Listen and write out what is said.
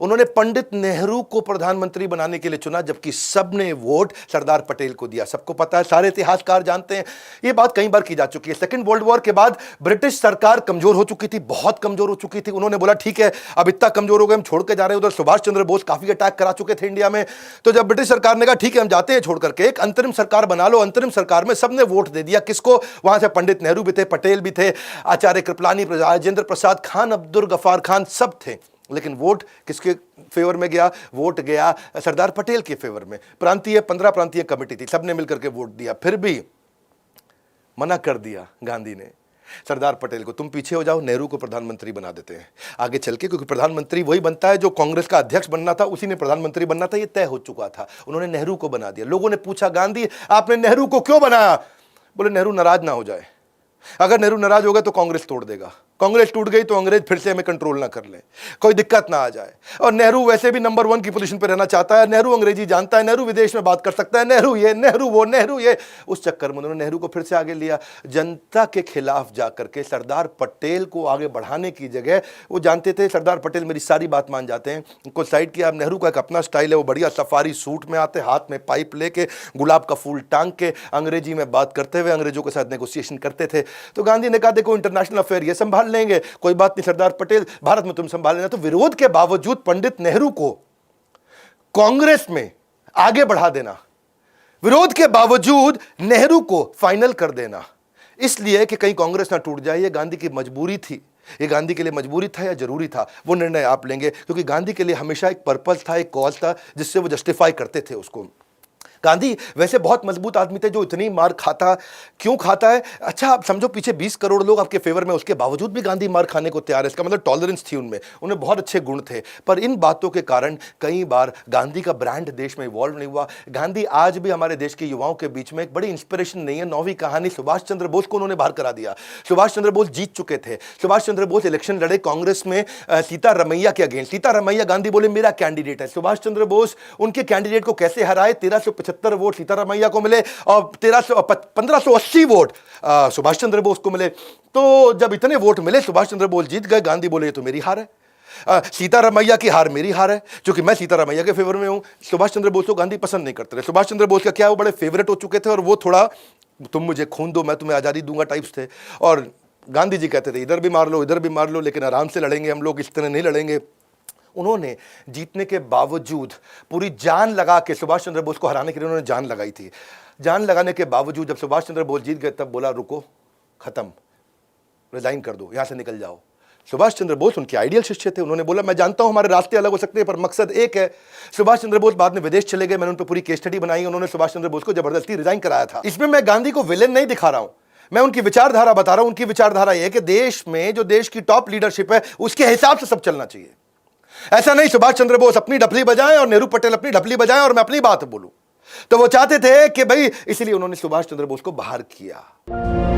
उन्होंने पंडित नेहरू को प्रधानमंत्री बनाने के लिए चुना, जबकि सबने वोट सरदार पटेल को दिया। सबको पता है, सारे इतिहासकार जानते हैं, ये बात कई बार की जा चुकी है। सेकंड वर्ल्ड वॉर के बाद ब्रिटिश सरकार कमजोर हो चुकी थी, बहुत कमजोर हो चुकी थी। उन्होंने बोला ठीक है, अब इतना कमजोर हो गए, हम छोड़ के जा रहे हैं। उधर सुभाष चंद्र बोस काफी अटैक करा चुके थे इंडिया में। तो जब ब्रिटिश सरकार ने कहा ठीक है हम जाते हैं छोड़ करके, एक अंतरिम सरकार बना लो, अंतरिम सरकार में सबने वोट दे दिया। किसको? वहां से पंडित नेहरू भी थे, पटेल भी थे, आचार्य कृपलानी, राजेंद्र प्रसाद, खान अब्दुल गफ्फार खान, सब थे। लेकिन वोट किसके फेवर में गया? वोट गया सरदार पटेल के फेवर में। प्रांतीय 15 प्रांतीय कमेटी थी, सबने मिलकर के वोट दिया, फिर भी मना कर दिया गांधी ने सरदार पटेल को, तुम पीछे हो जाओ, नेहरू को प्रधानमंत्री बना देते हैं आगे चल के, क्योंकि प्रधानमंत्री वही बनता है जो कांग्रेस का अध्यक्ष बनना था, उसी ने प्रधानमंत्री बनना था, ये तय हो चुका था। उन्होंने नेहरू को बना दिया। लोगों ने पूछा गांधी आपने नेहरू को क्यों बनाया? बोले नेहरू नाराज ना हो जाए, अगर नेहरू नाराज होगा तो कांग्रेस तोड़ देगा, कांग्रेस टूट गई तो अंग्रेज फिर से हमें कंट्रोल ना कर ले, कोई दिक्कत ना आ जाए। और नेहरू वैसे भी नंबर 1 की पोजीशन पर रहना चाहता है, नेहरू अंग्रेजी जानता है, नेहरू विदेश में बात कर सकता है, नेहरू ये नेहरू वो नेहरू ये। उस चक्कर में उन्होंने नेहरू को फिर से आगे लिया। जनता के खिलाफ जाकर के सरदार पटेल को आगे बढ़ाने की जगह, वो जानते थे सरदार पटेल मेरी सारी बात मान जाते हैं, उनको साइड किया। नेहरू का एक अपना स्टाइल है, वो बढ़िया सफारी सूट में आते, हाथ में पाइप लेके, गुलाब का फूल टांग के, अंग्रेजी में बात करते हुए अंग्रेजों के साथ नेगोशिएशन करते थे। तो गांधी ने कहा देखो इंटरनेशनल अफेयर ये संभाल लेंगे, कोई बात नहीं सरदार पटेल, भारत में तुम संभाल लेना। तो विरोध के बावजूद पंडित नेहरू को कांग्रेस में आगे बढ़ा देना, विरोध के बावजूद नेहरू को फाइनल कर देना, इसलिए कि कहीं कांग्रेस ना टूट जाए, ये गांधी की मजबूरी थी। ये गांधी के लिए मजबूरी था या जरूरी था, वो निर्णय आप लेंगे, क्योंकि गांधी के लिए हमेशा एक पर्पस था, एक कॉज था, जिससे वो जस्टिफाई करते थे उसको। गांधी वैसे बहुत मजबूत आदमी थे, जो इतनी मार खाता क्यों खाता है? अच्छा आप समझो, पीछे 20 करोड़ लोग आपके फेवर में, उसके बावजूद भी गांधी मार खाने को तैयार है, इसका मतलब टॉलरेंस थी उनमें, उन्हें बहुत अच्छे गुण थे। पर इन बातों के कारण कई बार गांधी का ब्रांड देश में इवॉल्व नहीं हुआ। गांधी आज भी हमारे देश के युवाओं के बीच में एक बड़ी इंस्पिरेशन नहीं है। 9वीं कहानी, सुभाष चंद्र बोस को उन्होंने बाहर करा दिया। सुभाष चंद्र बोस जीत चुके थे, सुभाष चंद्र बोस इलेक्शन लड़े कांग्रेस में सीतारमैया के अगेंस्ट, सीतारमैया गांधी बोले मेरा कैंडिडेट है। सुभाष चंद्र बोस उनके कैंडिडेट को कैसे हराए? 1375 वोट सीतारमैया को मिले और 1580 वोट सुभाष चंद्र बोस को मिले। तो जब इतने वोट मिले, सुभाष चंद्र बोस जीत गए, गांधी बोले ये तो मेरी हार है, सीतारमैया की हार मेरी हार है, क्योंकि मैं सीतारमैया के फेवर में हूं। सुभाष चंद्र बोस को गांधी पसंद नहीं करते थे। सुभाष चंद्र बोस का क्या, वो बड़े फेवरेट हो चुके थे, और वो थोड़ा तुम मुझे खून दो मैं तुम्हें आजादी दूंगा टाइप्स थे। और गांधी जी कहते थे इधर भी मार लो इधर भी मार लो, लेकिन आराम से लड़ेंगे हम लोग, इस तरह नहीं लड़ेंगे। उन्होंने जीतने के बावजूद पूरी जान लगा के सुभाष चंद्र बोस को हराने के लिए उन्होंने जान लगाई थी। जान लगाने के बावजूद जब सुभाष चंद्र बोस जीत गए, तब बोला रुको, खत्म, रिजाइन कर दो, यहां से निकल जाओ। सुभाष चंद्र बोस उनके आइडियल शिष्य थे। उन्होंने बोला मैं जानता हूं हमारे रास्ते अलग हो सकते हैं, पर मकसद एक है। सुभाष चंद्र बोस बाद में विदेश चले गए, मैंने उन पर पूरी केस स्टडी बनाई। उन्होंने सुभाष चंद्र बोस को जबरदस्ती रिजाइन कराया था। इसमें मैं गांधी को विलेन नहीं दिखा रहा हूं, मैं उनकी विचारधारा बता रहा हूं। उनकी विचारधारा यह है कि देश में जो देश की टॉप लीडरशिप है, उसके हिसाब से सब चलना चाहिए। ऐसा नहीं सुभाष चंद्र बोस अपनी ढपली बजाएं और नेहरू पटेल अपनी ढपली बजाएं और मैं अपनी बात बोलूं। तो वो चाहते थे कि भाई, इसलिए उन्होंने सुभाष चंद्र बोस को बाहर किया।